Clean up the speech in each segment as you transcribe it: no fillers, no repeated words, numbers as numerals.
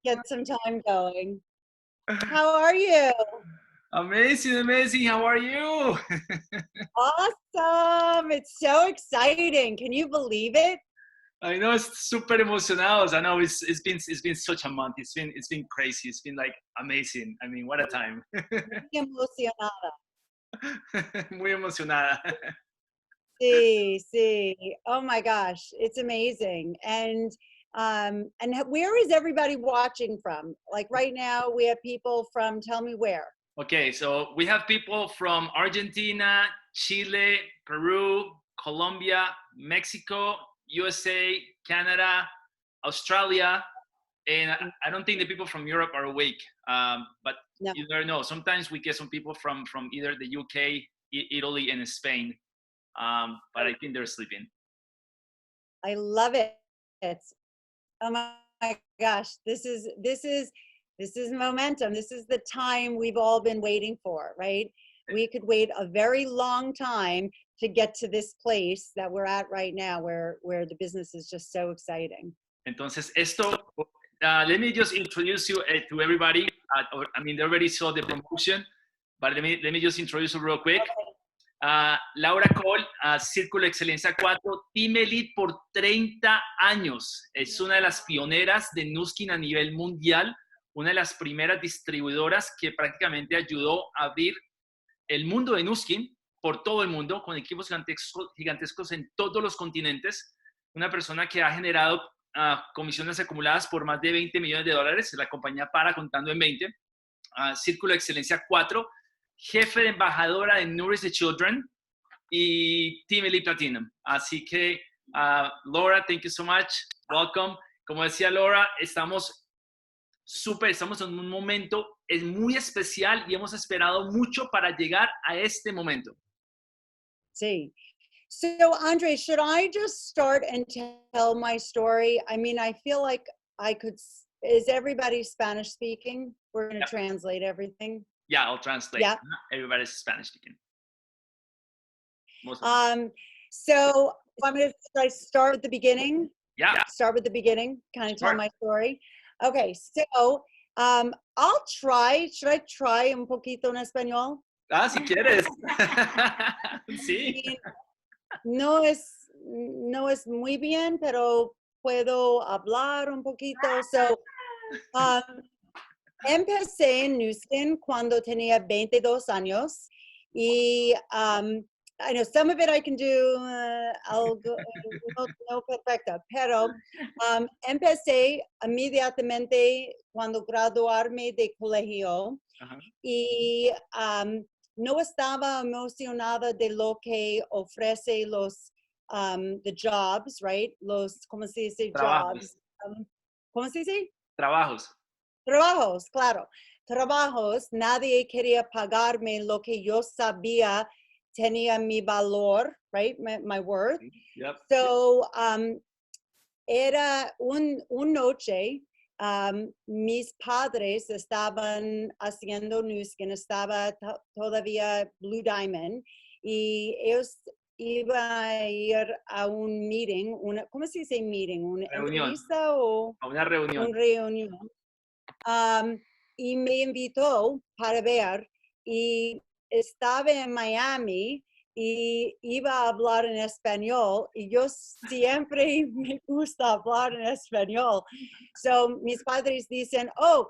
Get some time going. How are you? Amazing, amazing. How are you? Awesome. It's so exciting. Can you believe it? I know it's super emocionados. I know it's been such a month. It's been crazy. It's been like amazing. I mean, what a time. Muy emocionada. Muy emocionada. Sí, sí. Oh my gosh, it's amazing. And where is everybody watching from? Like right now, we have people from, tell me where. Okay, so we have people from Argentina, Chile, Peru, Colombia, Mexico, USA, Canada, Australia, and I don't think the people from Europe are awake. But No, you never know. Sometimes we get some people from either the UK, Italy, and Spain. But I think they're sleeping. I love it. It's, oh my gosh, this is momentum. This is the time we've all been waiting for, right? We could wait a very long time to get to this place that we're at right now, where the business is just so exciting. Entonces, let me just introduce you to everybody. I mean, they already saw the promotion, but let me just introduce you real quick. Laura Kall, Círculo de Excelencia 4, Team Elite por 30 años. Es una de las pioneras de Nuskin a nivel mundial, una de las primeras distribuidoras que prácticamente ayudó a abrir el mundo de Nuskin por todo el mundo, con equipos gigantescos en todos los continentes. Una persona que ha generado comisiones acumuladas por más de $20 millones. La compañía para contando en 20. Círculo de Excelencia 4. Jefe de embajadora de Nourish the Children y Team Elite Platinum. Así que, Laura, thank you so much. Welcome. Como decía Laura, estamos en un momento muy especial y hemos esperado mucho para llegar a este momento. Sí. So, Andre, should I just start and tell my story? I mean, I feel like I could. Is everybody Spanish speaking? We're going to translate everything. Yeah, I'll translate. Yeah. Everybody's Spanish speaking. So I'm going to start with the beginning. Yeah. Start with the beginning, kind of tell my story. Okay, so I'll try. Should I try un poquito en español? Si quieres. Sí. No es muy bien, pero puedo hablar un poquito. So, empecé en Nuskin cuando tenía 22 años y I know some of it I can do, no perfecta, pero empecé inmediatamente cuando graduarme de colegio y no estaba emocionada de lo que ofrece los the jobs, right? Los, ¿cómo se dice? Trabajos. Jobs. ¿Cómo se dice? Trabajos. Trabajos, claro. Trabajos, nadie quería pagarme lo que yo sabía tenía mi valor, right? My worth. Yep. So, era un noche, mis padres estaban haciendo Nuskin, estaba todavía Blue Diamond, y ellos iban a ir a un meeting, ¿cómo se dice meeting? ¿Una entrevista o? A una reunión. Una reunión. Y me invitó para ver y estaba en Miami y iba a hablar en español y yo siempre me gusta hablar en español. So mis padres dicen, oh,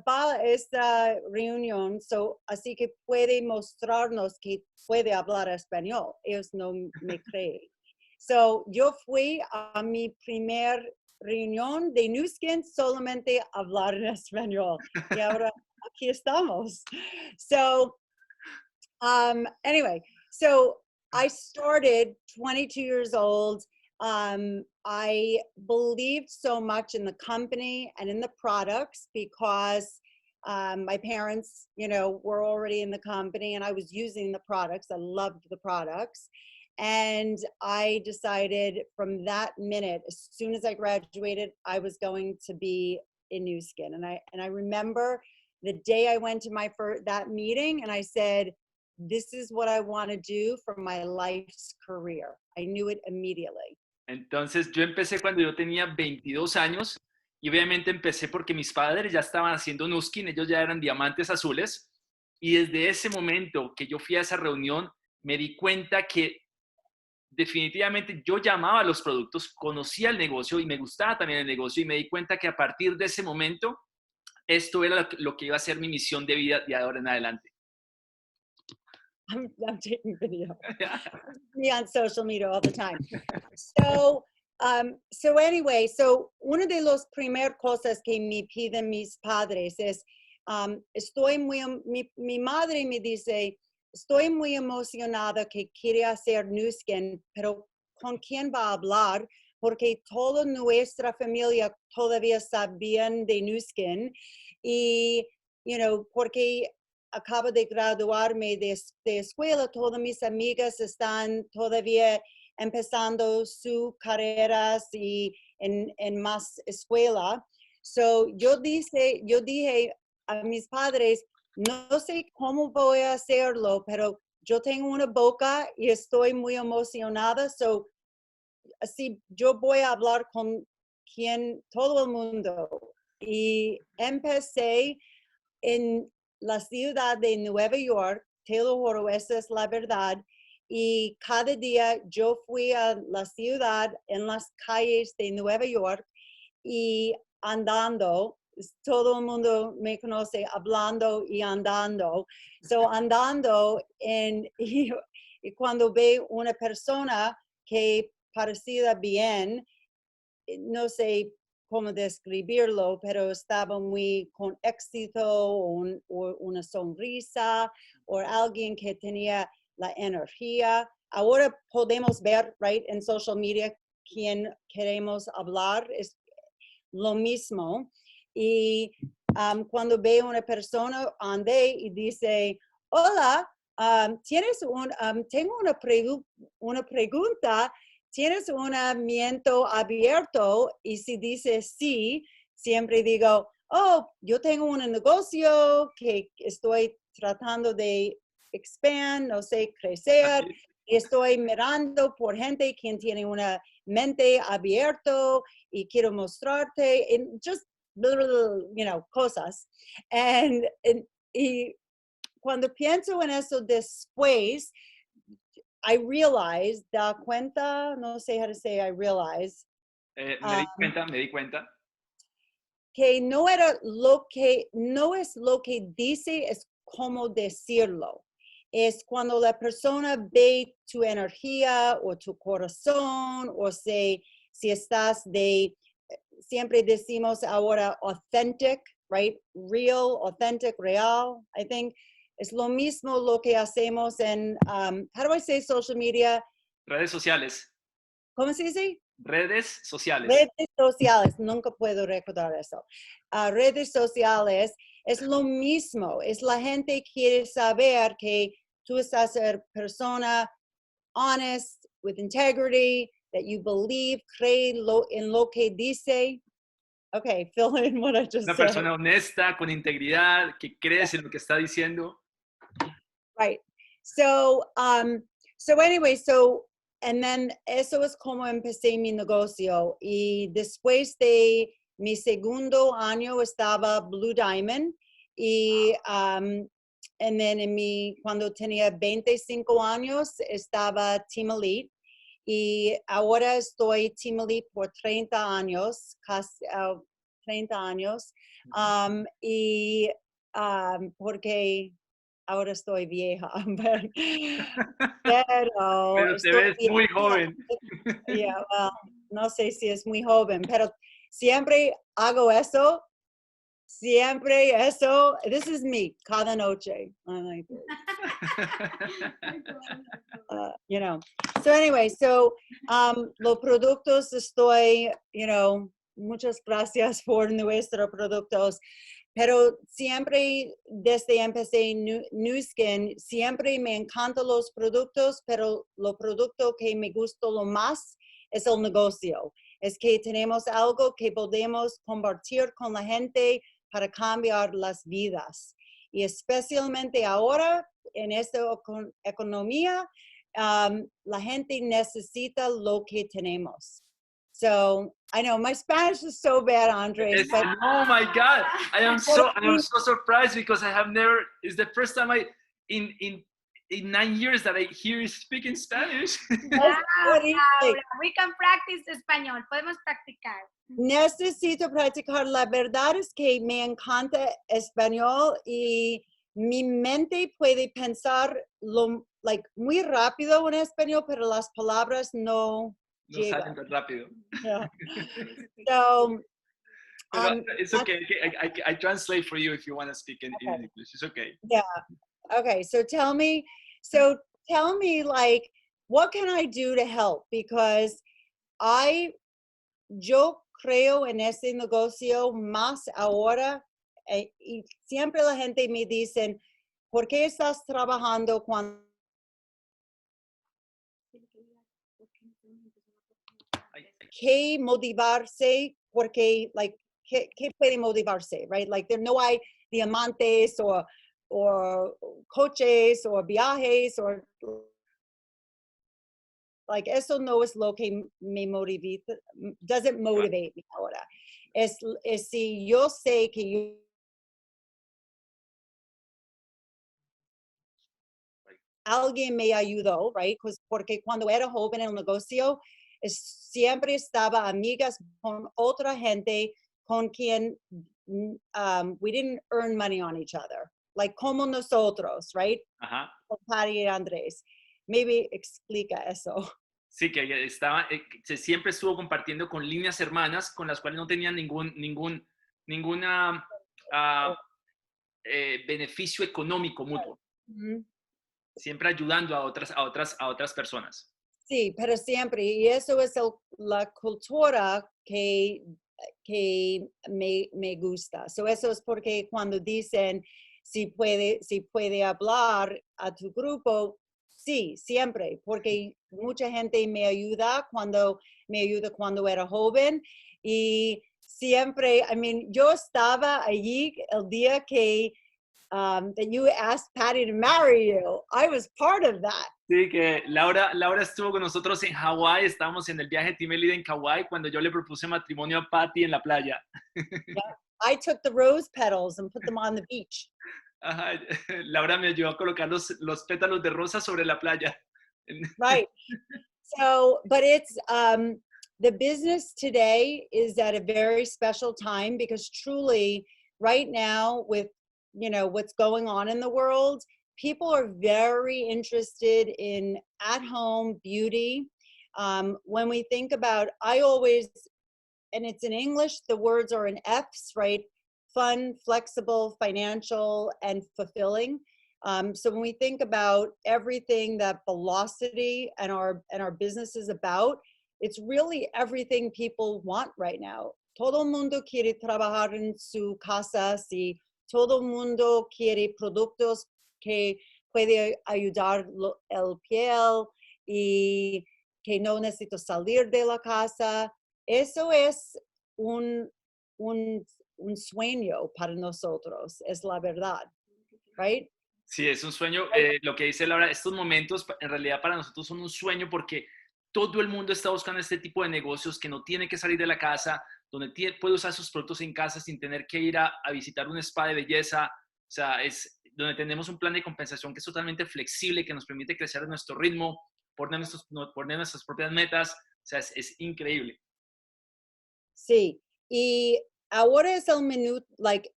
va a esta reunión, so, así que puede mostrarnos que puede hablar español. Ellos no me creen. So yo fui a mi primer reunión de Nuskin solamente hablar en español. Y ahora aquí estamos. So, anyway, so I started 22 years old. I believed so much in the company and in the products because my parents, were already in the company and I was using the products. I loved the products. And I decided from that minute, as soon as I graduated, I was going to be in Nuskin. And I remember the day I went to that meeting and I said, this is what I want to do for my life's career. I knew it immediately. Entonces yo empecé cuando yo tenía 22 años Y obviamente empecé porque mis padres ya estaban haciendo Nuskin, ellos ya eran diamantes azules. Y desde ese momento que yo fui a esa reunión, me di cuenta que definitivamente yo llamaba a los productos, conocía el negocio y me gustaba también el negocio. Y me di cuenta que a partir de ese momento, esto era lo que iba a ser mi misión de vida de ahora en adelante. I'm taking video. Me on social media all the time. So anyway, so una de las primeras cosas que me piden mis padres es, mi madre me dice, estoy muy emocionada que quiere hacer Nuskin, pero ¿con quién va a hablar? Porque toda nuestra familia todavía sabían de Nuskin y, porque acabo de graduarme de escuela, todas mis amigas están todavía empezando sus carreras y en más escuela. So, yo dije a mis padres, no sé cómo voy a hacerlo, pero yo tengo una boca y estoy muy emocionada. So, así yo voy a hablar con todo el mundo. Y empecé en la ciudad de Nueva York, te lo juro, esa es la verdad. Y cada día yo fui a la ciudad, en las calles de Nueva York y andando. Todo el mundo me conoce hablando y andando. So andando y cuando veo una persona que parecía bien, no sé cómo describirlo, pero estaba muy con éxito o una sonrisa o alguien que tenía la energía. Ahora podemos ver, right, en social media quién queremos hablar, es lo mismo. Y cuando veo una persona ande y dice, hola, tengo una pregunta. ¿Tienes un miento abierto? Y si dice sí, siempre digo, oh, yo tengo un negocio que estoy tratando de expandir, no sé, crecer. Estoy mirando por gente quien tiene una mente abierta y quiero mostrarte, and just, cosas. Y cuando pienso en eso después, I realized, da cuenta, no sé how to say I realized, Me di cuenta. que no es lo que dice, es cómo decirlo. Es cuando la persona ve tu energía o tu corazón o si estás siempre decimos ahora authentic, right? Real, authentic, real, I think. Es lo mismo lo que hacemos en, how do I say social media? Redes sociales. ¿Cómo se dice? Redes sociales. Redes sociales, nunca puedo recordar eso. Redes sociales es lo mismo, es la gente quiere saber que tú estás una persona honest, with integrity, that you believe, cree en lo que dice. Okay, fill in what I just Una said. persona honesta, con integridad, que crees en lo que está diciendo. Right. So anyway, and then eso es como empecé mi negocio. Y después de mi segundo año estaba Blue Diamond. Y and then cuando tenía 25 años estaba Team Elite. Y ahora estoy Team Elite por 30 años, casi 30 años. Porque ahora estoy vieja, pero Te estoy ves vieja. muy joven. Yeah, well, no sé si es muy joven, pero siempre hago eso. Siempre eso. This is me, cada noche. So anyway, los productos estoy, muchas gracias por nuestros productos. Pero siempre, desde empecé Nuskin, siempre me encantan los productos, pero lo producto que me gusta lo más es el negocio. Es que tenemos algo que podemos compartir con la gente para cambiar las vidas. Y especialmente ahora, en esta economía, la gente necesita lo que tenemos. So I know my Spanish is so bad, Andres, but Oh my God, I am so surprised because I have never. It's the first time in 9 years that I hear you speaking Spanish. Wow, what do you think? Laura, we can practice español. Podemos practicar. Necesito practicar. La verdad es que me encanta español y mi mente puede pensar muy rápido en español, pero las palabras no No salen tan rápido. Yeah. So, it's okay. I translate for you if you want to speak in English. It's okay. Yeah. Okay. So tell me, like, what can I do to help? Because yo creo en ese negocio más ahora, y siempre la gente me dicen, ¿por qué estás trabajando cuando qué motivarse? Porque, like, ¿qué puede motivarse, right? Like, there no hay diamantes or coches or viajes or like, eso no es lo que me motiva, doesn't motivate me ahora. Es si yo sé que alguien me ayudó, right? Porque cuando era joven en el negocio, siempre estaba amigas con otra gente con quien we didn't earn money on each other, like como nosotros, right? Ajá. Con Patty y Andrés. Maybe explica eso. Sí, que siempre estuvo compartiendo con líneas hermanas con las cuales no tenían ninguna beneficio económico mutuo. Mm-hmm. Siempre ayudando a otras personas. Sí, pero siempre, y eso es la cultura que me gusta. So eso es porque cuando dicen si puede hablar a tu grupo, sí, siempre, porque mucha gente me ayuda cuando era joven y siempre, yo estaba allí el día que that you asked Patty to marry you. I was part of that. Sí, que Laura estuvo con nosotros en Hawái, estábamos en el viaje Team Elite en Hawái cuando yo le propuse matrimonio a Patty en la playa. Yeah. I took the rose petals and put them on the beach. Ajá. Laura me ayudó a colocar los pétalos de rosa sobre la playa. Right. So, but it's the business today is at a very special time because truly right now with what's going on in the world, people are very interested in at-home beauty. When we think about, and it's in English, the words are in F's, right? Fun, flexible, financial, and fulfilling. So when we think about everything that Velocity and our business is about, it's really everything people want right now. Todo mundo quiere trabajar en su casa, si todo mundo quiere productos que puede ayudar el piel y que no necesito salir de la casa. Eso es un sueño para nosotros, es la verdad, right? Sí, es un sueño. Lo que dice Laura, estos momentos en realidad para nosotros son un sueño porque todo el mundo está buscando este tipo de negocios que no tiene que salir de la casa, donde puede usar sus productos en casa sin tener que ir a visitar un spa de belleza. O sea, es donde tenemos un plan de compensación que es totalmente flexible, que nos permite crecer a nuestro ritmo, poner nuestras propias metas. O sea, es increíble. Sí, y ahora es el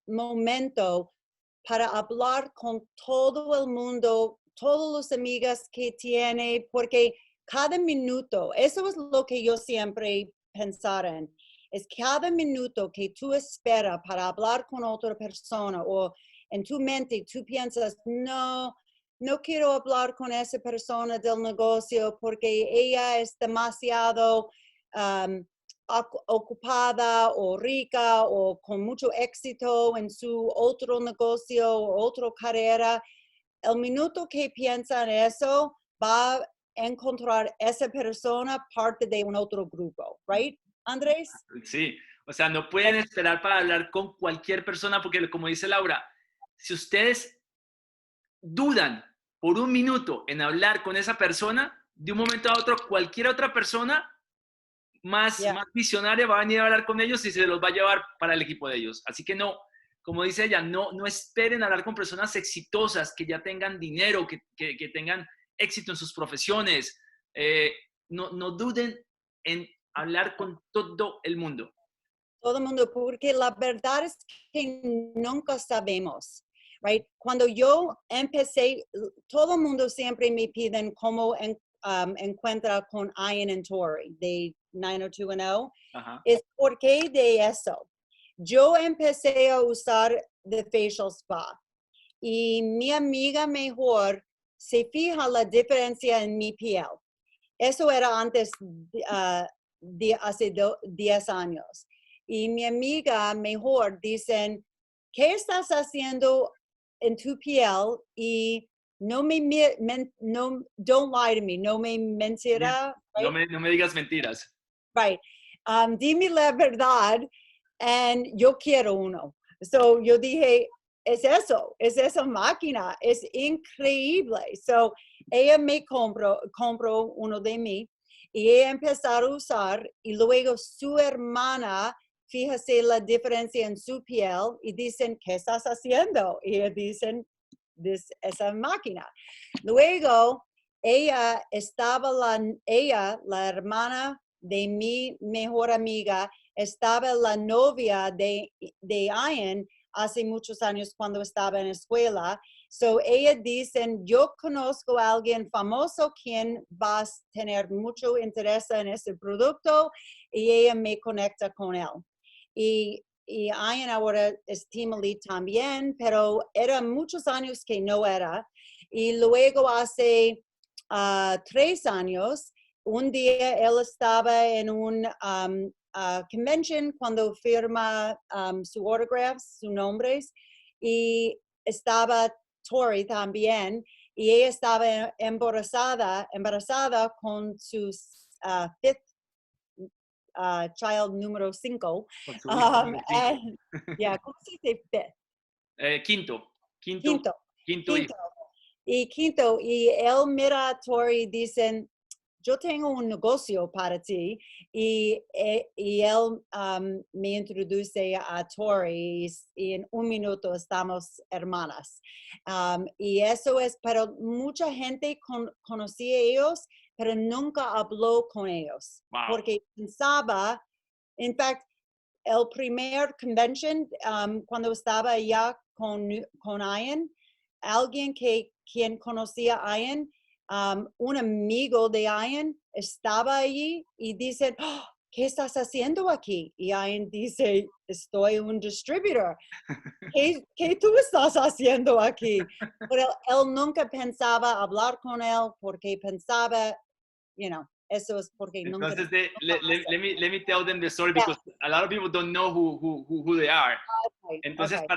momento para hablar con todo el mundo, todos los amigas que tiene, porque cada minuto, eso es lo que yo siempre pensaba en, es cada minuto que tú esperas para hablar con otra persona o en tu mente tú piensas, no quiero hablar con esa persona del negocio porque ella es demasiado ocupada o rica o con mucho éxito en su otro negocio o otra carrera. El minuto que piensa en eso va a encontrar esa persona parte de un otro grupo, right, Andrés? Sí, o sea, no pueden esperar para hablar con cualquier persona porque, como dice Laura, si ustedes dudan por un minuto en hablar con esa persona, de un momento a otro, cualquier otra persona más visionaria va a venir a hablar con ellos y se los va a llevar para el equipo de ellos. Así que no, como dice ella, no esperen hablar con personas exitosas que ya tengan dinero, que tengan éxito en sus profesiones. No duden en hablar con todo el mundo. Todo el mundo, porque la verdad es que nunca sabemos, right? Cuando yo empecé, todo el mundo siempre me piden cómo encuentra con Ian and Tori de 90210. Ajá. Es porque de eso. Yo empecé a usar The Facial Spa y mi amiga mejor se fija la diferencia en mi piel. Eso era antes de hace 10 años. Y mi amiga mejor dicen, ¿qué estás haciendo en tu piel? Y no don't lie to me, no me mentira. Right? No me digas mentiras. Right. Dime la verdad, and yo quiero uno. So yo dije, es esa máquina, es increíble. So ella me compró uno de mí y ella empezó a usar y luego su hermana, fíjese la diferencia en su piel y dicen, ¿qué estás haciendo? Y ellos dicen, esa máquina. Luego ella la hermana de mi mejor amiga, estaba la novia de Ian hace muchos años cuando estaba en la escuela. So ella dicen, yo conozco a alguien famoso quien va a tener mucho interés en ese producto y ella me conecta con él. Y Ian ahora es team lead también, pero era muchos años que no era. Y luego hace 3 años, un día él estaba en un convention cuando firma su autograph, sus nombres, y estaba Tori también, y ella estaba embarazada con su fifth child número 5. ¿Cómo se dice fifth? Quinto. Hijo. Y él mira a Tori y dicen, yo tengo un negocio para ti, y él me introduce a Tori y en un minuto estamos hermanas. Y eso es, pero mucha gente conocía a ellos, pero nunca habló con ellos, Wow. porque pensaba, en fact, el primer convention, cuando estaba allá con Ian, alguien quien conocía a Ian, un amigo de Ian estaba allí y dice, oh, ¿qué estás haciendo aquí? Y Ian dice, estoy un distribuidor. ¿Qué tú estás haciendo aquí? Pero él nunca pensaba hablar con él porque pensaba, eso es porque nunca. Entonces, let me tell them the story because a lot of people don't know who they are. Okay, Entonces, okay.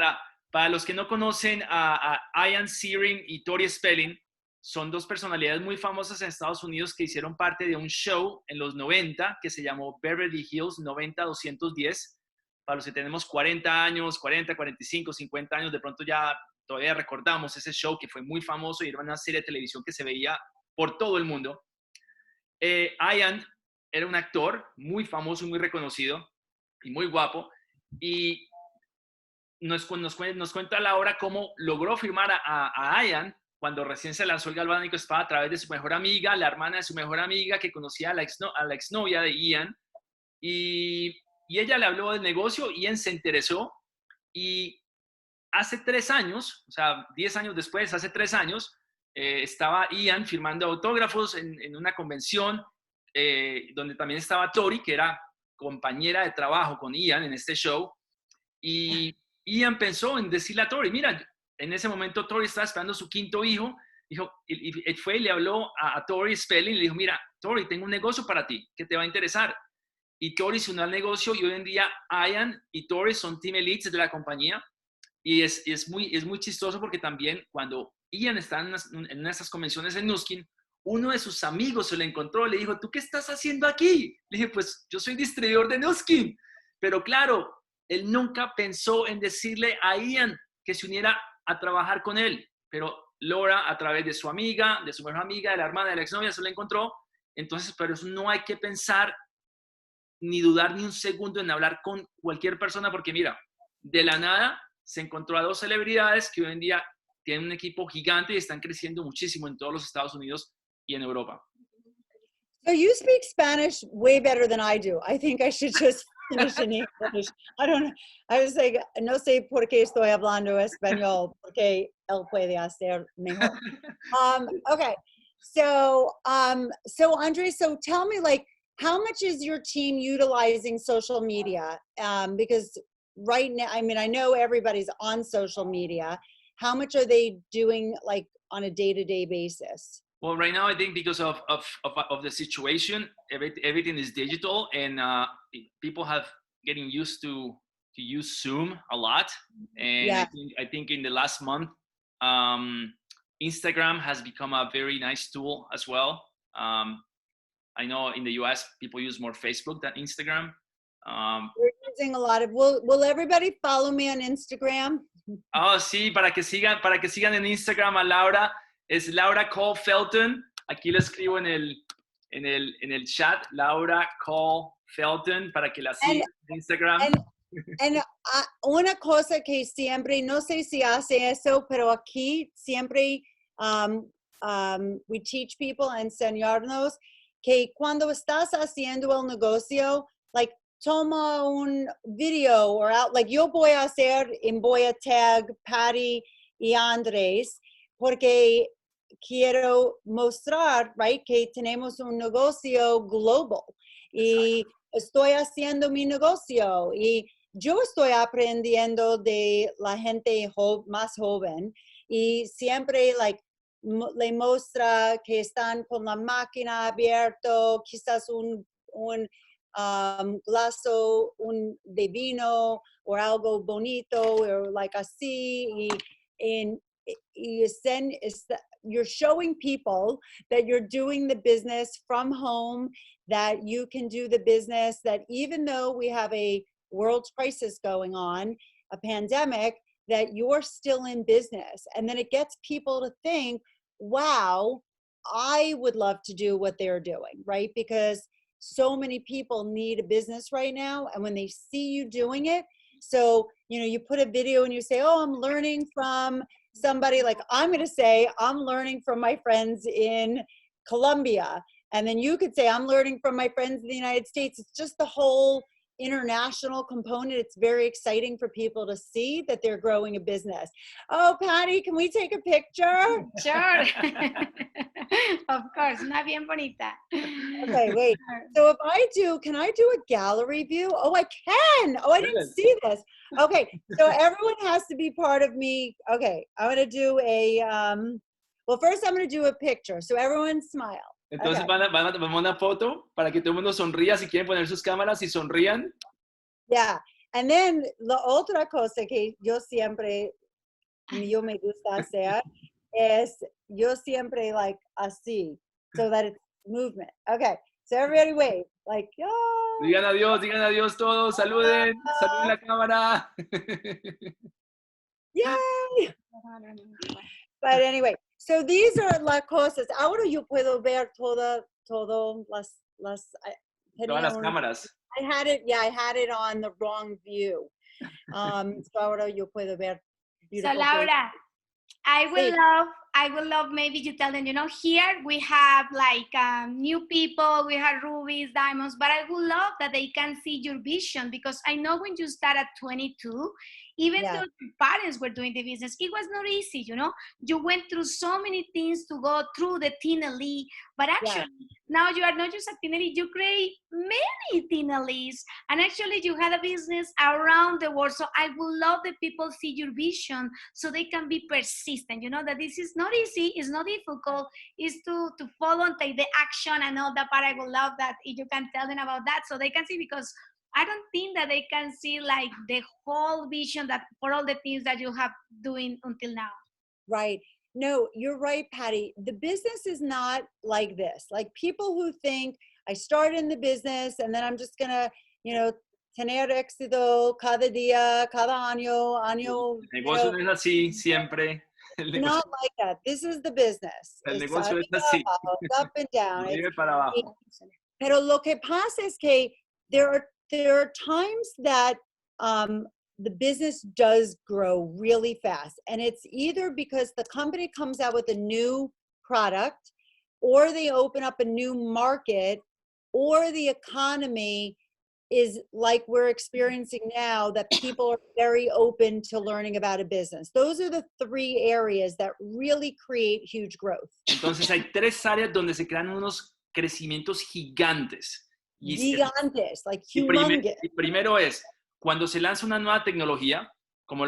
para los que no conocen a Ian Searing y Tori Spelling, son dos personalidades muy famosas en Estados Unidos que hicieron parte de un show en los 90 que se llamó Beverly Hills 90210. Para los que tenemos 40 años, 40, 45, 50 años, de pronto ya todavía recordamos ese show que fue muy famoso y era una serie de televisión que se veía por todo el mundo. Ian era un actor muy famoso, muy reconocido y muy guapo, y nos cuenta Laura cómo logró firmar a Ian cuando recién se lanzó el galvánico spa a través de su mejor amiga, la hermana de su mejor amiga que conocía a la exnovia de Ian, y ella le habló del negocio. Ian se interesó y hace 3 años, o sea, 10 años después, hace 3 años, estaba Ian firmando autógrafos en una convención donde también estaba Tori, que era compañera de trabajo con Ian en este show, y Ian pensó en decirle a Tori, mira, en ese momento Tori estaba esperando su 5º hijo, y fue y le habló a Tori Spelling, le dijo, mira, Tori, tengo un negocio para ti que te va a interesar. Y Tori se unió al negocio y hoy en día Ian y Tori son team elites de la compañía. Y es muy chistoso porque también cuando Ian estaba en una de esas convenciones en Nuskin, uno de sus amigos se lo encontró, le dijo, ¿tú qué estás haciendo aquí? Le dije, pues yo soy distribuidor de Nuskin. Pero claro, él nunca pensó en decirle a Ian que se uniera a trabajar con él. Pero Laura, a través de su amiga, de su mejor amiga, de la hermana, de la exnovia, se lo encontró. Entonces, pero eso no hay que pensar ni dudar ni un segundo en hablar con cualquier persona, porque mira, de la nada se encontró a dos celebridades que hoy en día tienen un equipo gigante y están creciendo muchísimo en todos los Estados Unidos y en Europa. So you speak Spanish way better than I do. I think I should just finish in English. I don't know. I was like, no sé por qué estoy hablando español, porque él puede hacer mejor. Okay. So Andre, so tell me, like, how much is your team utilizing social media? Because right now, I mean, I know everybody's on social media. How much are they doing, like, on a day-to-day basis? Well, right now, I think because of the situation, everything is digital, and people have getting used to use Zoom a lot. And Yeah. I think in the last month, Instagram has become a very nice tool as well. I know in the US, people use more Facebook than Instagram. We're using a lot of, will everybody follow me on Instagram? Oh, sí, para que sigan en Instagram a Laura, es Laura Kall Felton. Aquí lo escribo en el chat, Laura Kall Felton, para que la sigan en Instagram. Una cosa que siempre, no sé si hace eso, pero aquí siempre we teach people a enseñarnos que cuando estás haciendo el negocio, like, toma un video or out, like, yo voy a hacer y voy a tag Patty y Andrés porque quiero mostrar, right, que tenemos un negocio global y estoy haciendo mi negocio y yo estoy aprendiendo de la gente más joven y siempre, like, le muestra que están con la máquina abierto, quizás un glaso de vino o algo bonito o like así y you're showing people that you're doing the business from home, that you can do the business, that even though we have a world crisis going on, a pandemic, that you're still in business. And then it gets people to think, wow, I would love to do what they're doing, right? Because so many people need a business right now. And when they see you doing it, so, you know, you put a video and you say, oh, I'm learning from somebody, like, I'm going to say, I'm learning from my friends in Colombia. And then you could say, I'm learning from my friends in the United States. It's just the whole international component. It's very exciting for people to see that they're growing a business. Oh, Patty, can we take a picture? Sure. Of course, una bien bonita. Okay, wait. So can I do a gallery view? Oh, I can. Oh, I didn't see this. Okay, so everyone has to be part of me. Okay, I'm going to do well, first I'm going to do a picture. So everyone smile. Entonces van a tomar una foto para que todo el mundo sonría. Si quieren poner sus cámaras y sonrían. Yeah. And then la otra cosa que yo me gusta hacer es yo siempre, like, así, so that it's movement. Okay. So everybody wave. Like, oh. Digan adiós todos. Saluden la cámara. Yay. But anyway. So these are las cosas. Ahora yo puedo ver todas las cámaras. I had it on the wrong view. So ahora yo puedo ver. So Laura, I would love maybe you tell them, you know, here we have like new people, we have rubies, diamonds, but I would love that they can see your vision, because I know when you start at 22, even though your parents were doing the business, it was not easy, you know. You went through so many things to go through the teen elite, but actually now you are not just a teen elite, you create many teen elites, and actually you had a business around the world. So I would love that people see your vision so they can be persistent, you know, that this is not easy, it's not difficult, it's to follow and take the action and all that part. I would love that if you can tell them about that so they can see, because I don't think that they can see like the whole vision that for all the things that you have doing until now. Right. No, you're right, Patty. The business is not like this. Like, people who think I started in the business and then I'm just gonna, you know, tener éxito cada día, cada año. El negocio no es así siempre. Not like that. This is the business. El negocio es así. Up and down. Para abajo. Pero lo que pasa es que there are times that the business does grow really fast, and it's either because the company comes out with a new product, or they open up a new market, or the economy is like we're experiencing now, that people are very open to learning about a business. Those are the three areas that really create huge growth. Entonces hay tres áreas donde se crean unos crecimientos gigantes. Gigantes, like humongous. Y primero es, cuando se lanza una nueva tecnología, como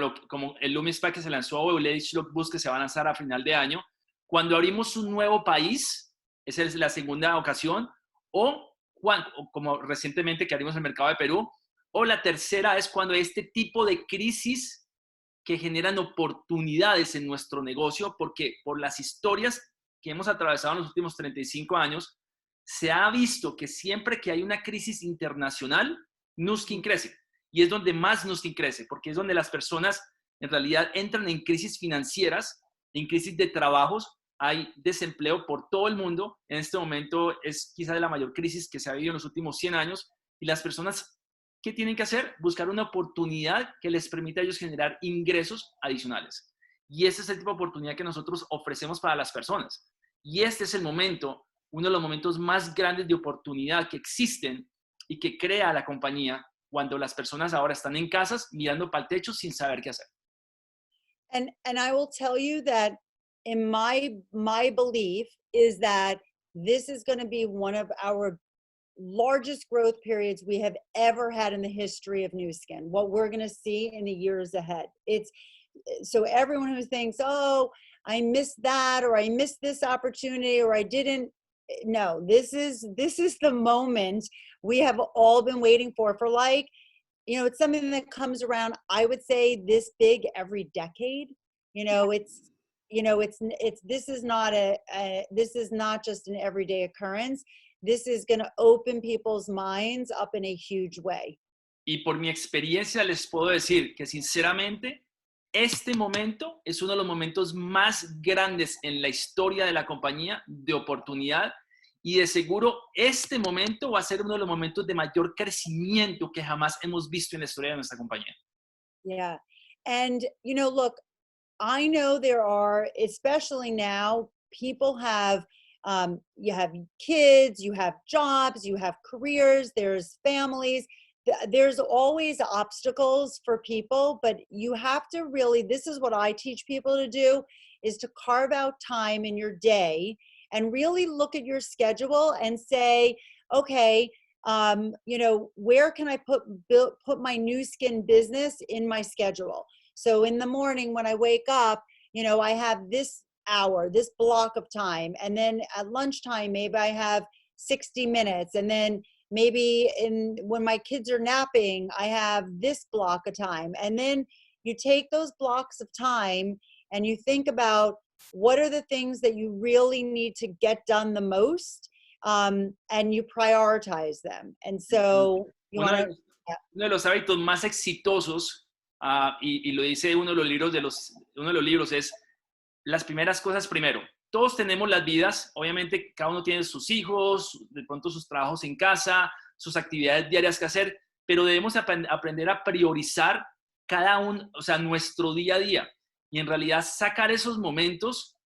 el Loomis Pack que se lanzó o el Edge Logbook que se va a lanzar a final de año, cuando abrimos un nuevo país, esa es la segunda ocasión, o como recientemente que abrimos el mercado de Perú, o la tercera es cuando este tipo de crisis que generan oportunidades en nuestro negocio, porque por las historias que hemos atravesado en los últimos 35 años, se ha visto que siempre que hay una crisis internacional, Nuskin crece. Y es donde más Nuskin crece, porque es donde las personas en realidad entran en crisis financieras, en crisis de trabajos, hay desempleo por todo el mundo. En este momento es quizá la mayor crisis que se ha vivido en los últimos 100 años. Y las personas, ¿qué tienen que hacer? Buscar una oportunidad que les permita a ellos generar ingresos adicionales. Y ese es el tipo de oportunidad que nosotros ofrecemos para las personas. Y este es el momento, uno de los momentos más grandes de oportunidad que existen y que crea la compañía cuando las personas ahora están en casas mirando para el techo sin saber qué hacer. And I will tell you that in my belief is that this is going to be one of our largest growth periods we have ever had in the history of Nu Skin, what we're going to see in the years ahead. It's so everyone who thinks, oh, I missed that, or I missed this opportunity, or I didn't. No, this is the moment we have all been waiting for like, you know, it's something that comes around, I would say, this big every decade. You know, this is not just an everyday occurrence. This is going to open people's minds up in a huge way. Y por mi experiencia les puedo decir que sinceramente este momento es uno de los momentos más grandes en la historia de la compañía de oportunidad, y de seguro este momento va a ser uno de los momentos de mayor crecimiento que jamás hemos visto en la historia de nuestra compañía. Yeah. And, you know, look, I know there are, especially now, people have, you have kids, you have jobs, you have careers, there's families. There's always obstacles for people, but you have to really, this is what I teach people to do, is to carve out time in your day and really look at your schedule and say, okay, you know, where can I put my Nu Skin business in my schedule? So in the morning when I wake up, you know, I have this hour, this block of time, and then at lunchtime, maybe I have 60 minutes, and then maybe when my kids are napping, I have this block of time. And then you take those blocks of time and you think about what are the things that you really need to get done the most, and you prioritize them. And so uno de los hábitos más exitosos, y lo dice uno de los libros, es las primeras cosas primero. Todos tenemos las vidas, obviamente cada uno tiene sus hijos, de pronto sus trabajos en casa, sus actividades diarias que hacer, pero debemos aprender a priorizar cada uno, o sea, nuestro día a día, y en realidad sacar esos momentos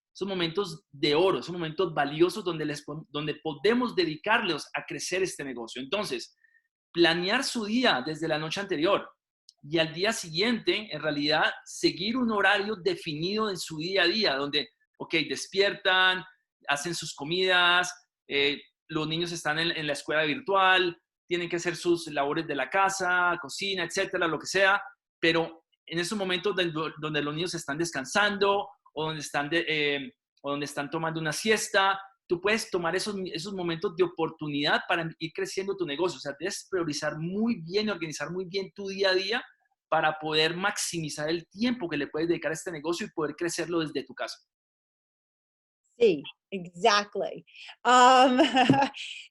de oro, esos momentos valiosos donde podemos dedicarlos a crecer este negocio. Entonces, planear su día desde la noche anterior y al día siguiente, en realidad, seguir un horario definido en su día a día, donde ok, despiertan, hacen sus comidas, los niños están en la escuela virtual, tienen que hacer sus labores de la casa, cocina, etcétera, lo que sea, pero en esos momentos donde los niños están descansando o donde están tomando una siesta, tú puedes tomar esos momentos de oportunidad para ir creciendo tu negocio. O sea, debes priorizar muy bien y organizar muy bien tu día a día para poder maximizar el tiempo que le puedes dedicar a este negocio y poder crecerlo desde tu casa. Sí, exactly.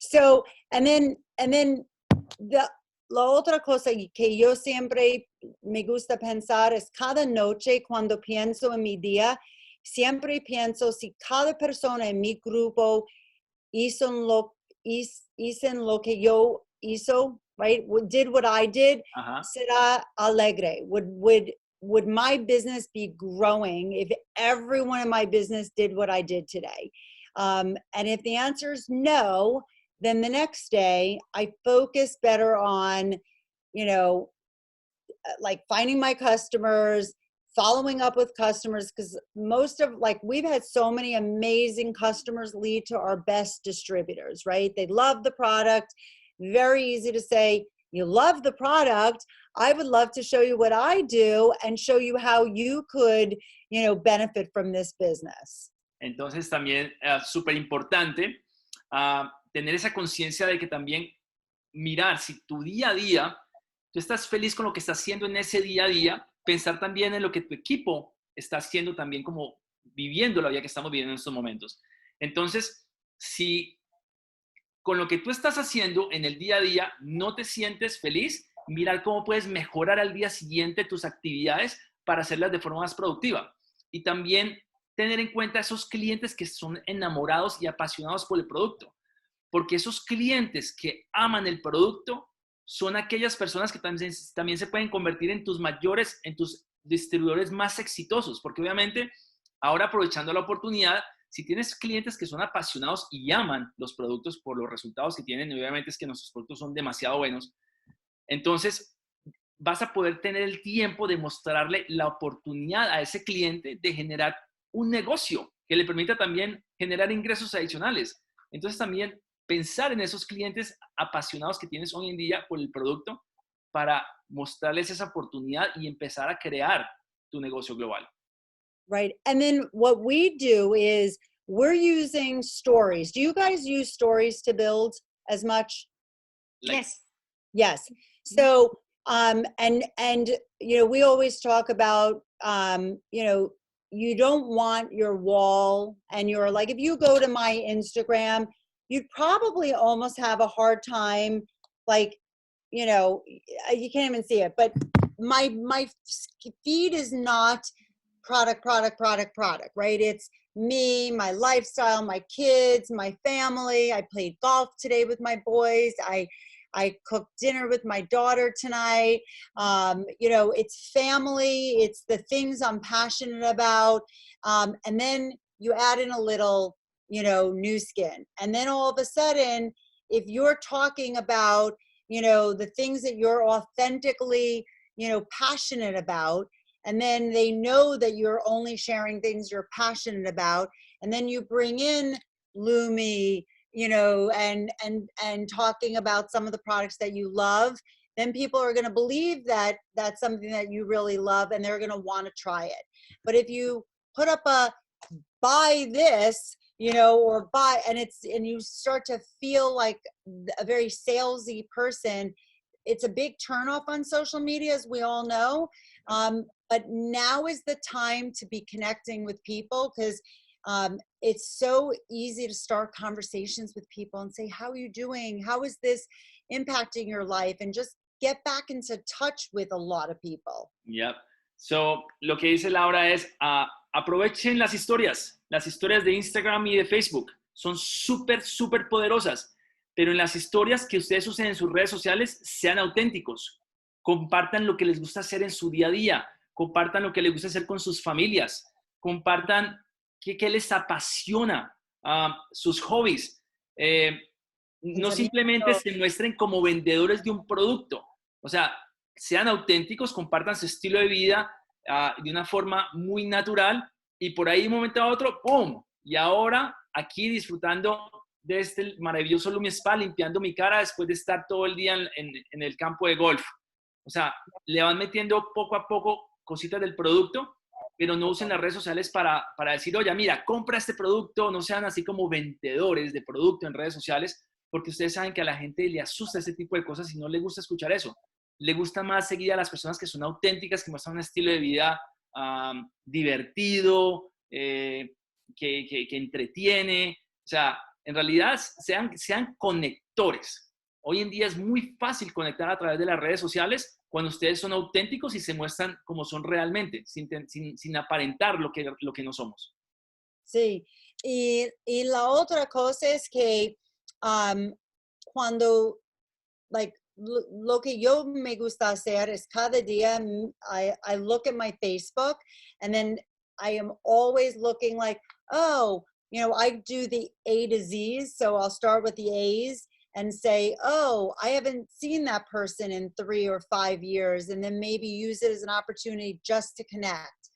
So, and then la otra cosa que yo siempre me gusta pensar es cada noche cuando pienso en mi día, siempre pienso si cada persona en mi grupo hizo lo que yo hizo right? Did what I did, Ajá. será alegre. Would my business be growing if everyone in my business did what I did today? And if the answer is no, then the next day I focus better on, you know, like finding my customers, following up with customers, because most of, like, we've had so many amazing customers lead to our best distributors, right? They love the product. Very easy to say, you love the product. I would love to show you what I do and show you how you could, you know, benefit from this business. Entonces también súper importante tener esa conciencia de que también mirar si tu día a día, tú estás feliz con lo que estás haciendo en ese día a día, pensar también en lo que tu equipo está haciendo también, como viviendo la vida que estamos viviendo en estos momentos. Entonces, si con lo que tú estás haciendo en el día a día no te sientes feliz, mirar cómo puedes mejorar al día siguiente tus actividades para hacerlas de forma más productiva. Y también tener en cuenta esos clientes que son enamorados y apasionados por el producto. Porque esos clientes que aman el producto son aquellas personas que también se pueden convertir en tus distribuidores más exitosos. Porque obviamente, ahora aprovechando la oportunidad, si tienes clientes que son apasionados y aman los productos por los resultados que tienen, obviamente es que nuestros productos son demasiado buenos, entonces vas a poder tener el tiempo de mostrarle la oportunidad a ese cliente de generar un negocio que le permita también generar ingresos adicionales. Entonces también pensar en esos clientes apasionados que tienes hoy en día por el producto para mostrarles esa oportunidad y empezar a crear tu negocio global. Right. And then what we do is we're using stories. Do you guys use stories to build as much? Yes. Yes. So, and you know, we always talk about, you know, you don't want your wall and you're like, if you go to my Instagram, you'd probably almost have a hard time, like, you know, you can't even see it, but my feed is not product, right? It's me, my lifestyle, my kids, my family. I played golf today with my boys. I cooked dinner with my daughter tonight. You know, it's family. It's the things I'm passionate about. And then you add in a little, you know, new skin. And then all of a sudden, if you're talking about, you know, the things that you're authentically, you know, passionate about, and then they know that you're only sharing things you're passionate about, and then you bring in Lumi, you know, and talking about some of the products that you love, then people are going to believe that that's something that you really love, and they're going to want to try it. But if you put up a buy this, you know, or buy, and you start to feel like a very salesy person, it's a big turnoff on social media, as we all know. But now is the time to be connecting with people, because it's so easy to start conversations with people and say, how are you doing? How is this impacting your life? And just get back into touch with a lot of people. Yep. So, lo que dice Laura es, aprovechen las historias de Instagram y de Facebook. Son súper poderosas. Pero en las historias que ustedes usen en sus redes sociales, sean auténticos. Compartan lo que les gusta hacer en su día a día. Compartan lo que les gusta hacer con sus familias. Compartan qué les apasiona, sus hobbies. No simplemente se muestren como vendedores de un producto. O sea, sean auténticos, compartan su estilo de vida de una forma muy natural, y por ahí de un momento a otro, ¡pum! Y ahora aquí disfrutando de este maravilloso Lumi Spa, limpiando mi cara después de estar todo el día en el campo de golf. O sea, le van metiendo poco a poco cositas del producto, pero no usen las redes sociales para decir, oye, mira, compra este producto. No sean así como vendedores de producto en redes sociales, porque ustedes saben que a la gente le asusta ese tipo de cosas y no le gusta escuchar eso. Le gusta más seguir a las personas que son auténticas, que muestran un estilo de vida divertido, que entretiene. O sea, en realidad sean conectores. Hoy en día es muy fácil conectar a través de las redes sociales cuando ustedes son auténticos y se muestran como son realmente, sin aparentar lo que no somos. Sí, y la otra cosa es que cuando, like, lo que yo me gusta hacer es cada día, I look at my Facebook, and then I am always looking like, oh, you know, I do the A to Z's. So I'll start with the A's and say, oh, I haven't seen that person in 3 or 5 years. And then maybe use it as an opportunity just to connect,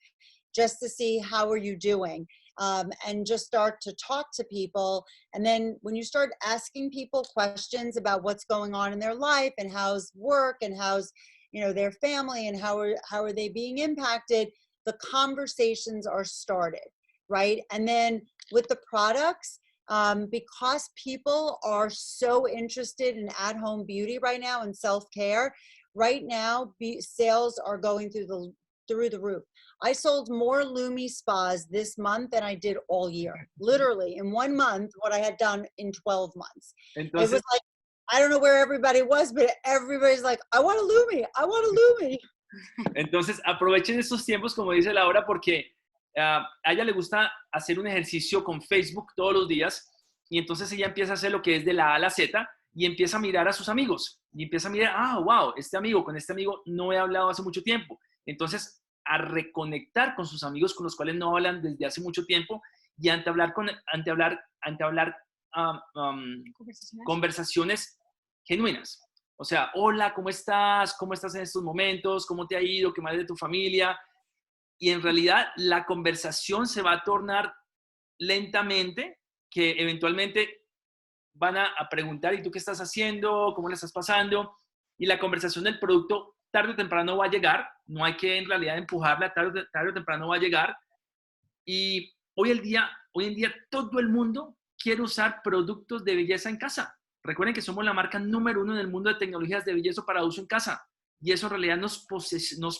just to see how are you doing, and just start to talk to people. And then when you start asking people questions about what's going on in their life and how's work and how's, you know, their family and how are they being impacted, the conversations are started, right? And then with the products, because people are so interested in at-home beauty right now and self-care, right now sales are going through the roof. I sold more Lumi spas this month than I did all year. Literally in 1 month, what I had done in 12 months. Entonces, it was like, I don't know where everybody was, but everybody's like, I want a Lumi, I want a Lumi. entonces aprovechen estos tiempos, como dice Laura, porque a ella le gusta hacer un ejercicio con Facebook todos los días, y entonces ella empieza a hacer lo que es de la A a la Z, y empieza a mirar a sus amigos, y empieza a mirar, wow, con este amigo no he hablado hace mucho tiempo. Entonces, a reconectar con sus amigos con los cuales no hablan desde hace mucho tiempo, y entablar conversaciones genuinas. O sea, hola, ¿cómo estás? ¿Cómo estás en estos momentos? ¿Cómo te ha ido? ¿Qué más de tu familia? Y en realidad la conversación se va a tornar lentamente, que eventualmente van a preguntar, ¿y tú qué estás haciendo? ¿Cómo le estás pasando? Y la conversación del producto tarde o temprano va a llegar. No hay que en realidad empujarla, tarde o temprano va a llegar. Y hoy en día todo el mundo quiere usar productos de belleza en casa. Recuerden que somos la marca número 1 en el mundo de tecnologías de belleza para uso en casa. Y eso en realidad nos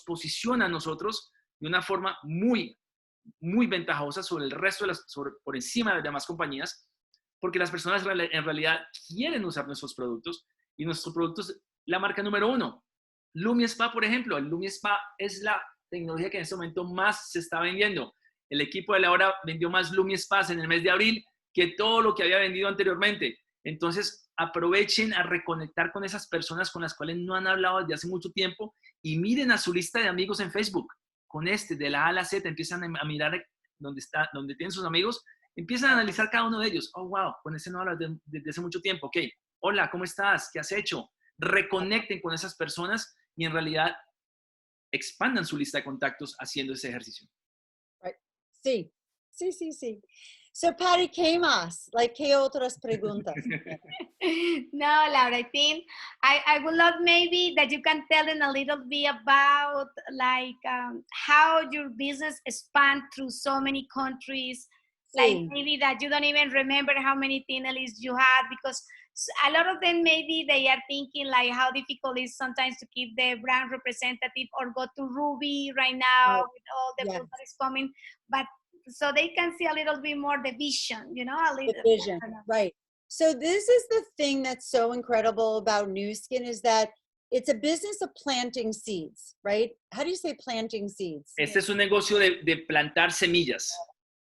posiciona a nosotros de una forma muy, muy ventajosa sobre el resto por encima de las demás compañías, porque las personas en realidad quieren usar nuestros productos, y nuestros productos, la marca número 1. Lumi Spa, por ejemplo. El Lumi Spa es la tecnología que en este momento más se está vendiendo. El equipo de Laura vendió más Lumi Spas en el mes de abril que todo lo que había vendido anteriormente. Entonces, aprovechen a reconectar con esas personas con las cuales no han hablado desde hace mucho tiempo, y miren a su lista de amigos en Facebook. Con de la A a la Z, empiezan a mirar donde tienen sus amigos, empiezan a analizar cada uno de ellos. Oh, wow, con ese no hablo desde hace mucho tiempo. Ok, hola, ¿cómo estás? ¿Qué has hecho? Reconecten con esas personas y en realidad expandan su lista de contactos haciendo ese ejercicio. Right. Sí. So, Patty, ¿qué más? Like, ¿qué otras preguntas? No, Laura, I think I would love maybe that you can tell them a little bit about like how your business expand through so many countries. Sí. Like maybe that you don't even remember how many TNLs you had, because a lot of them maybe they are thinking like how difficult it is sometimes to keep the brand representative or go to Ruby right now with all the food that is coming, but so they can see a little bit more the vision, you know, a little the vision, right? So this is the thing that's so incredible about Nu Skin, is that it's a business of planting seeds, right? How do you say planting seeds? Este es un negocio de plantar semillas.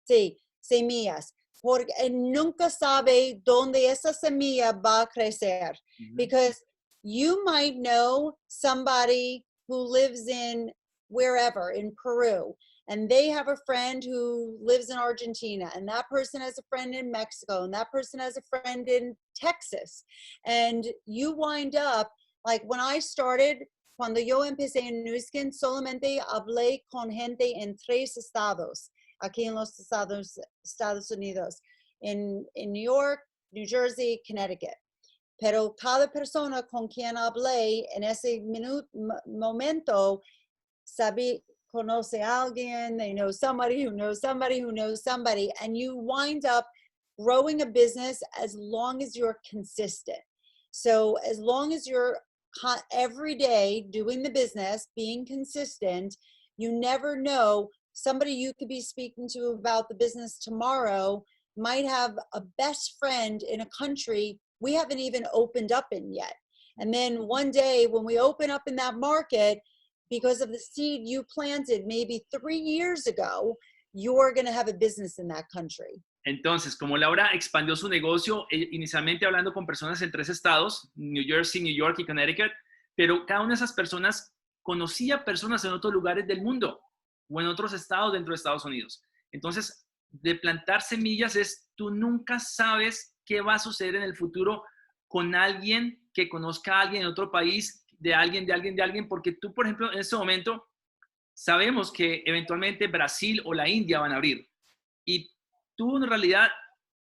Sí, semillas. Porque nunca sabe dónde esa semilla va a crecer. Because you might know somebody who lives in wherever, in Peru, and they have a friend who lives in Argentina, and that person has a friend in Mexico, and that person has a friend in Texas. And you wind up, like when I started, cuando yo empecé en Nu Skin, solamente hablé con gente en 3 estados, aquí en los Estados Unidos, in New York, New Jersey, Connecticut. Pero cada persona con quien hablé en ese momento conoce a alguien, they know somebody who knows somebody who knows somebody, and you wind up growing a business as long as you're consistent. So as long as you're every day doing the business, being consistent, you never know, somebody you could be speaking to about the business tomorrow might have a best friend in a country we haven't even opened up in yet. And then one day when we open up in that market, because of the seed you planted maybe 3 years ago, you're going to have a business in that country. Entonces, como Laura expandió su negocio, inicialmente hablando con personas en 3 estados, New Jersey, New York y Connecticut, pero cada una de esas personas conocía personas en otros lugares del mundo o en otros estados dentro de Estados Unidos. Entonces, de plantar semillas es, tú nunca sabes qué va a suceder en el futuro con alguien que conozca a alguien en otro país, de alguien, porque tú, por ejemplo, en este momento, sabemos que eventualmente Brasil o la India van a abrir. Y tú, en realidad,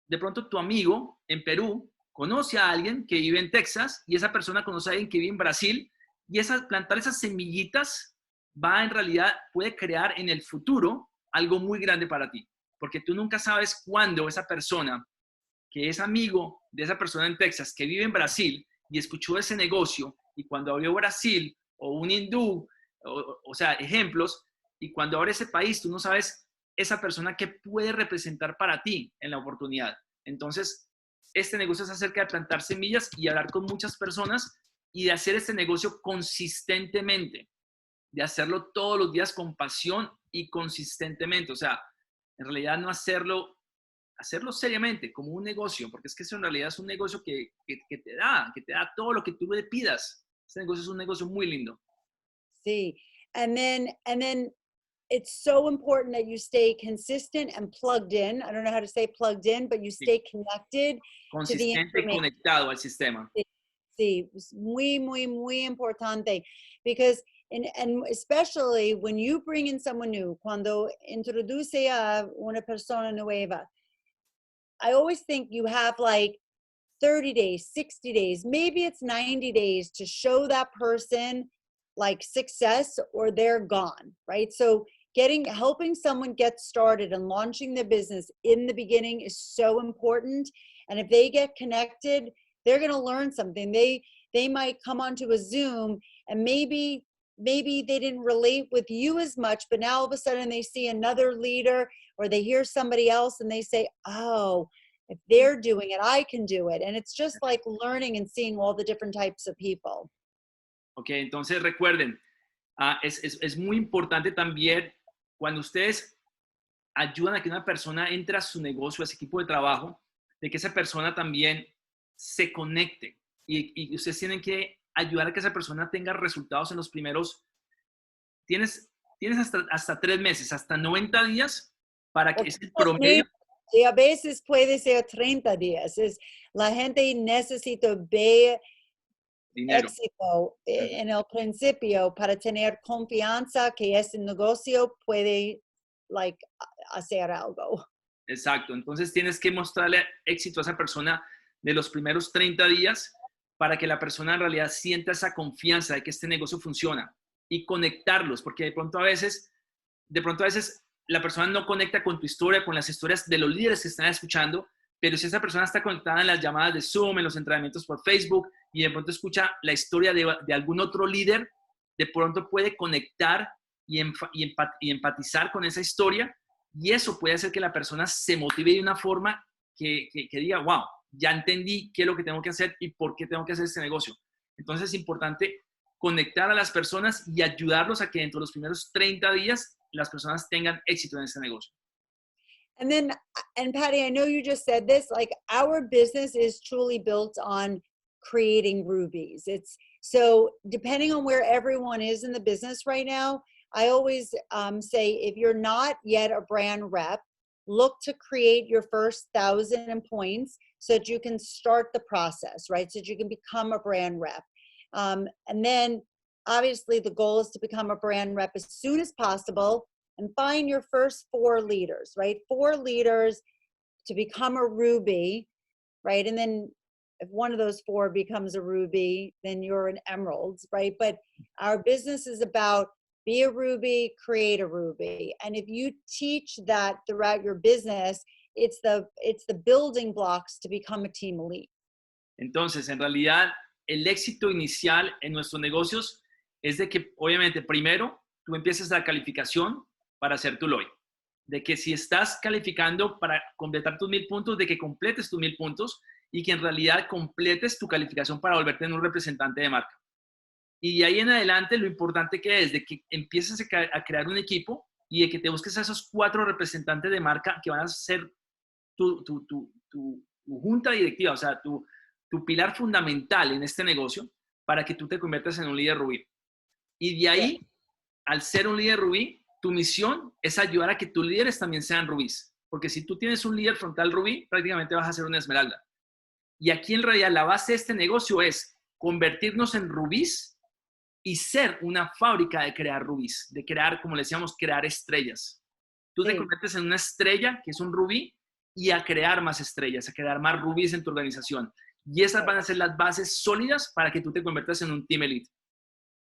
de pronto tu amigo en Perú conoce a alguien que vive en Texas y esa persona conoce a alguien que vive en Brasil y plantar esas semillitas va en realidad, puede crear en el futuro algo muy grande para ti. Porque tú nunca sabes cuándo esa persona que es amigo de esa persona en Texas que vive en Brasil y escuchó ese negocio y cuando abrió Brasil o un hindú, o sea, ejemplos, y cuando abre ese país, tú no sabes esa persona que puede representar para ti en la oportunidad. Entonces, este negocio es acerca de plantar semillas y hablar con muchas personas y de hacer este negocio consistentemente, de hacerlo todos los días con pasión y consistentemente. O sea, en realidad no hacerlo seriamente, como un negocio, porque es que eso en realidad es un negocio que te da todo lo que tú le pidas. Este negocio es un negocio muy lindo. Sí, and then it's so important that you stay consistent and plugged in. I don't know how to say plugged in, but you stay connected to the Consistente y information. conectado al sistema. Sí, es muy, muy, muy importante. Because, and especially when you bring in someone new, cuando introduce a una persona nueva, I always think you have like 30 days, 60 days, maybe it's 90 days to show that person like success or they're gone, right? So helping someone get started and launching their business in the beginning is so important. And if they get connected, they're going to learn something. They might come onto a Zoom and maybe they didn't relate with you as much, but now all of a sudden they see another leader or they hear somebody else and they say, oh, if they're doing it, I can do it. And it's just like learning and seeing all the different types of people. Ok, entonces recuerden, es muy importante también cuando ustedes ayudan a que una persona entre a su negocio, a ese equipo de trabajo, de que esa persona también se conecte. Y ustedes tienen que ayudar a que esa persona tenga resultados en los primeros, tienes hasta 3 meses, hasta 90 días para que es el promedio. Y a veces puede ser 30 días. La gente necesita ver Dinero. éxito en el principio para tener confianza que ese negocio puede hacer algo. Exacto. Entonces tienes que mostrarle éxito a esa persona de los primeros 30 días para que la persona en realidad sienta esa confianza de que este negocio funciona y conectarlos, porque de pronto a veces la persona no conecta con tu historia, con las historias de los líderes que están escuchando, pero si esa persona está conectada en las llamadas de Zoom, en los entrenamientos por Facebook, y de pronto escucha la historia de algún otro líder, de pronto puede conectar y empatizar con esa historia, y eso puede hacer que la persona se motive de una forma que diga, wow, ya entendí qué es lo que tengo que hacer y por qué tengo que hacer este negocio. Entonces es importante conectar a las personas y ayudarlos a que dentro de los primeros 30 días las personas tengan éxito en este negocio. And Patty, I know you just said this, like our business is truly built on creating rubies. So depending on where everyone is in the business right now, I always say, if you're not yet a brand rep, look to create your first 1,000 points so that you can start the process, right? So that you can become a brand rep. And then obviously the goal is to become a brand rep as soon as possible and find your first 4 leaders, right? 4 leaders to become a ruby, right? And then if one of those 4 becomes a ruby, then you're an emerald, right? But our business is about be a ruby, create a ruby. And if you teach that throughout your business, it's the building blocks to become a team elite. Entonces, en realidad, el éxito inicial en nuestros negocios es de que, obviamente, primero, tú empieces la calificación para hacer tu LOI. De que si estás calificando para completar tus 1,000 puntos, de que completes tus 1,000 puntos y que en realidad completes tu calificación para volverte en un representante de marca. Y de ahí en adelante, lo importante que es de que empieces a crear un equipo y de que te busques a esos 4 representantes de marca que van a ser tu junta directiva, o sea, tu pilar fundamental en este negocio para que tú te conviertas en un líder rubí. Y de ahí, al ser un líder rubí, tu misión es ayudar a que tus líderes también sean rubíes. Porque si tú tienes un líder frontal rubí, prácticamente vas a ser una esmeralda. Y aquí en realidad la base de este negocio es convertirnos en rubíes y ser una fábrica de crear rubíes, de crear, como le decíamos, crear estrellas. Tú te conviertes en una estrella, que es un rubí, y a crear más estrellas, a crear más rubíes en tu organización. Y esas van a ser las bases sólidas para que tú te conviertas en un team elite.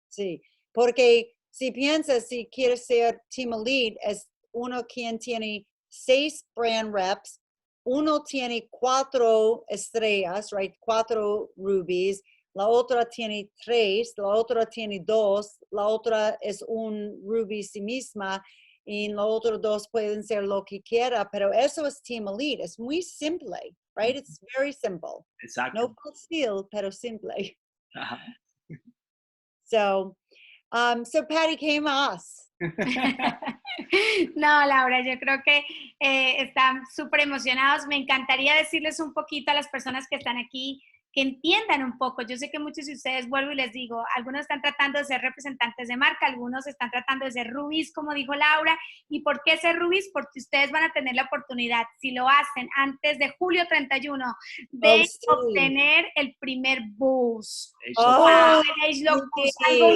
Sí, porque si piensas, si quieres ser team elite, es uno quien tiene 6 brand reps, uno tiene 4 estrellas, right? 4 rubies, la otra tiene 3, la otra tiene 2, la otra es un ruby sí misma, y los otros 2 pueden ser lo que quiera, pero eso es team elite, es muy simple, right? It's very simple. Exacto. No fácil, pero simple. Ajá. So Patty, ¿qué más? No, Laura, yo creo que están súper emocionados. Me encantaría decirles un poquito a las personas que están aquí que entiendan un poco. Yo sé que muchos de ustedes, vuelvo y les digo, algunos están tratando de ser representantes de marca, algunos están tratando de ser rubíes, como dijo Laura. ¿Y por qué ser rubíes? Porque ustedes van a tener la oportunidad, si lo hacen antes de julio 31, de obtener el primer boost. Algo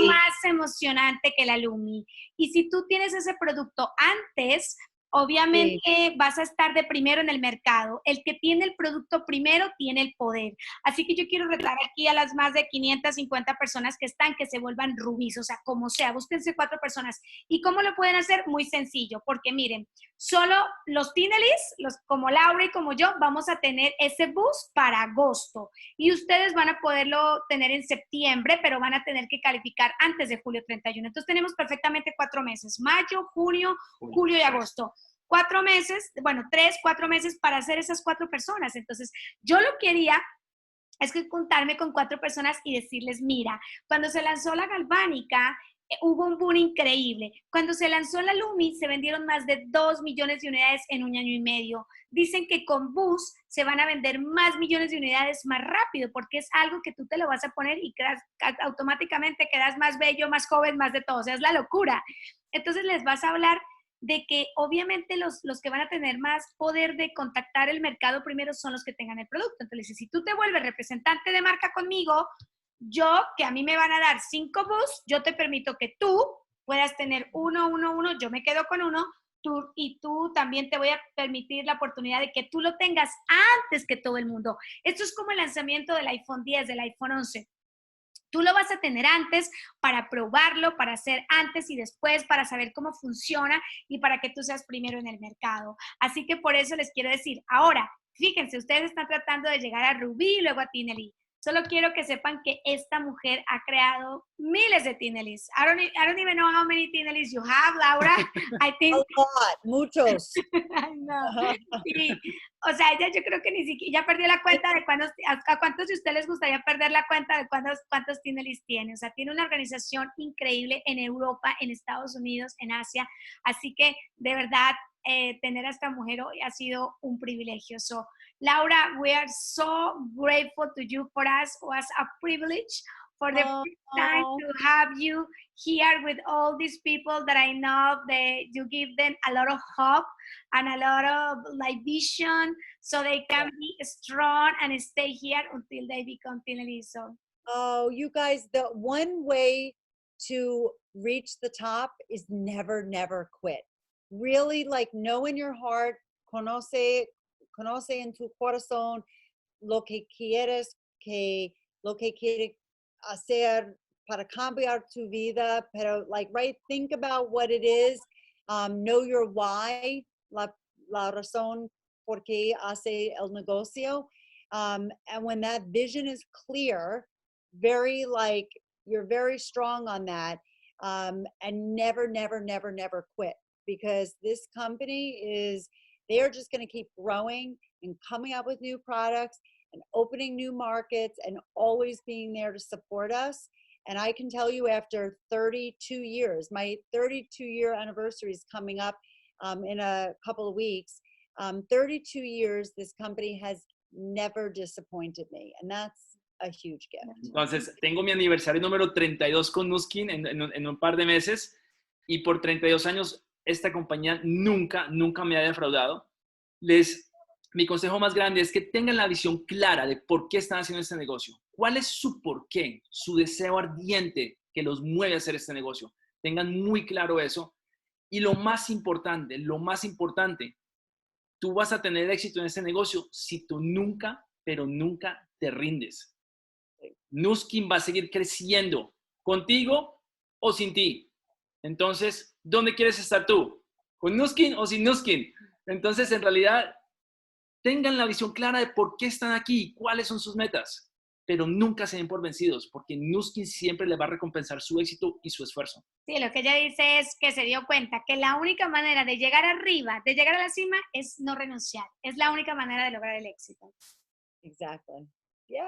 más emocionante que la Lumi. Y si tú tienes ese producto antes, obviamente vas a estar de primero en el mercado. El que tiene el producto primero tiene el poder. Así que yo quiero retar aquí a las más de 550 personas que están, que se vuelvan rubíes, o sea, como sea, búsquense 4 personas. ¿Y cómo lo pueden hacer? Muy sencillo, porque miren, solo los Tinelis, como Laura y como yo, vamos a tener ese boost para agosto. Y ustedes van a poderlo tener en septiembre, pero van a tener que calificar antes de julio 31. Entonces tenemos perfectamente 4 meses, mayo, junio, julio y agosto. 4 meses, bueno, 3, 4 meses para hacer esas 4 personas. Entonces, yo lo quería es que contarme con 4 personas y decirles, mira, cuando se lanzó la galvánica, hubo un boom increíble. Cuando se lanzó la Lumi, se vendieron más de 2 millones de unidades en un año y medio. Dicen que con Boost se van a vender más millones de unidades más rápido, porque es algo que tú te lo vas a poner y automáticamente quedas más bello, más joven, más de todo. O sea, es la locura. Entonces les vas a hablar de que obviamente los que van a tener más poder de contactar el mercado primero son los que tengan el producto. Entonces, si tú te vuelves representante de marca conmigo, yo, que a mí me van a dar 5 boosts, yo te permito que tú puedas tener uno, yo me quedo con uno, y tú también te voy a permitir la oportunidad de que tú lo tengas antes que todo el mundo. Esto es como el lanzamiento del iPhone 10, del iPhone 11. Tú lo vas a tener antes para probarlo, para hacer antes y después, para saber cómo funciona y para que tú seas primero en el mercado. Así que por eso les quiero decir, ahora, fíjense, ustedes están tratando de llegar a Rubí y luego a Tinelli. Solo quiero que sepan que esta mujer ha creado miles de Tinelis. I don't even know how many Tinelis you have, Laura. I think... A lot, muchos. I know. Sí. O sea, ella yo creo que ni siquiera ya perdió la cuenta de a cuántos de ustedes les gustaría perder la cuenta de cuántos Tinelis tiene. O sea, tiene una organización increíble en Europa, en Estados Unidos, en Asia. Así que, de verdad, tener a esta mujer hoy ha sido un privilegio. So, Laura, we are so grateful to you. For us, it was a privilege for the first time to have you here with all these people that I know that you give them a lot of hope and a lot of vision so they can be strong and stay here until they become Tinelis. So. Oh, you guys, the one way to reach the top is never, never quit. Really, know in your heart, conoce en tu corazón lo que quieres, lo que quieres hacer para cambiar tu vida, pero think about what it is, know your why, la razón por qué hace el negocio, and when that vision is clear, you're very strong on that, and never, never, never, never quit, because this company they're just going to keep growing and coming up with new products and opening new markets and always being there to support us. And I can tell you, after 32 years, my 32-year anniversary is coming up in a couple of weeks. 32 years, this company has never disappointed me, and that's a huge gift. Entonces, tengo mi aniversario número 32 con Nuskin en un par de meses, y por 32 años esta compañía nunca me ha defraudado. Mi consejo más grande es que tengan la visión clara de por qué están haciendo este negocio. ¿Cuál es su porqué? Su deseo ardiente que los mueve a hacer este negocio. Tengan muy claro eso. Y lo más importante, tú vas a tener éxito en este negocio si tú nunca, pero nunca te rindes. Nuskin va a seguir creciendo, contigo o sin ti. Entonces, ¿dónde quieres estar tú? ¿Con Nuskin o sin Nuskin? Entonces, en realidad, tengan la visión clara de por qué están aquí, cuáles son sus metas, pero nunca se den por vencidos, porque Nuskin siempre les va a recompensar su éxito y su esfuerzo. Sí, lo que ella dice es que se dio cuenta que la única manera de llegar arriba, de llegar a la cima, es no renunciar. Es la única manera de lograr el éxito. Exactly. Yay!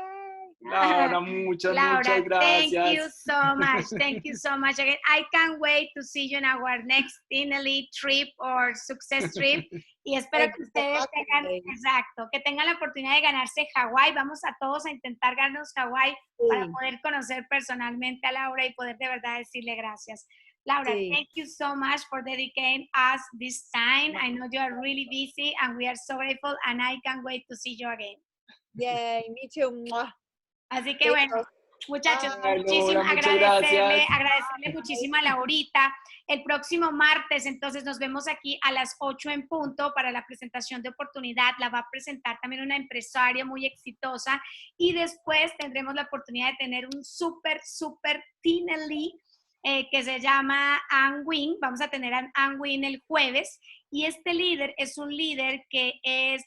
Laura, muchas gracias. Thank you so much. Thank you so much again. I can't wait to see you in our next Elite trip or success trip. Y espero que ustedes tengan la oportunidad de ganarse Hawái. Vamos a todos a intentar ganarnos Hawái para poder conocer personalmente a Laura y poder de verdad decirle gracias. Laura, thank you so much for dedicating us this time. I know you are really busy and we are so grateful, and I can't wait to see you again. Yay, me too. Así que bueno, muchachos, agradecerle muchísimo a Laurita. El próximo martes, entonces, nos vemos aquí a las 8 en punto para la presentación de oportunidad. La va a presentar también una empresaria muy exitosa, y después tendremos la oportunidad de tener un súper Teen Elite que se llama Ann Wynn. Vamos a tener a Ann Wynn el jueves, y este líder es un líder que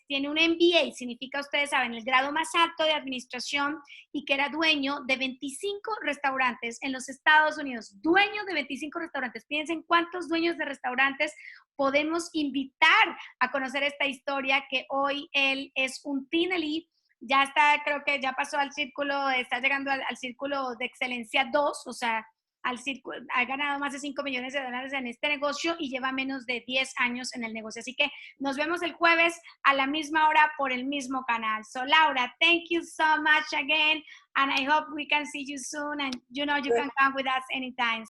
tiene un MBA, significa, ustedes saben, el grado más alto de administración, y que era dueño de 25 restaurantes en los Estados Unidos. Dueño de 25 restaurantes. Piensen cuántos dueños de restaurantes podemos invitar a conocer esta historia, que hoy él es un Teen Elite. Ya está, creo que ya pasó al círculo, está llegando al círculo de excelencia 2, o sea, ha ganado más de $5 millones en este negocio y lleva menos de 10 años en el negocio. Así que nos vemos el jueves a la misma hora por el mismo canal. So, Laura, thank you so much again, and I hope we can see you soon, and you know you can come with us anytime.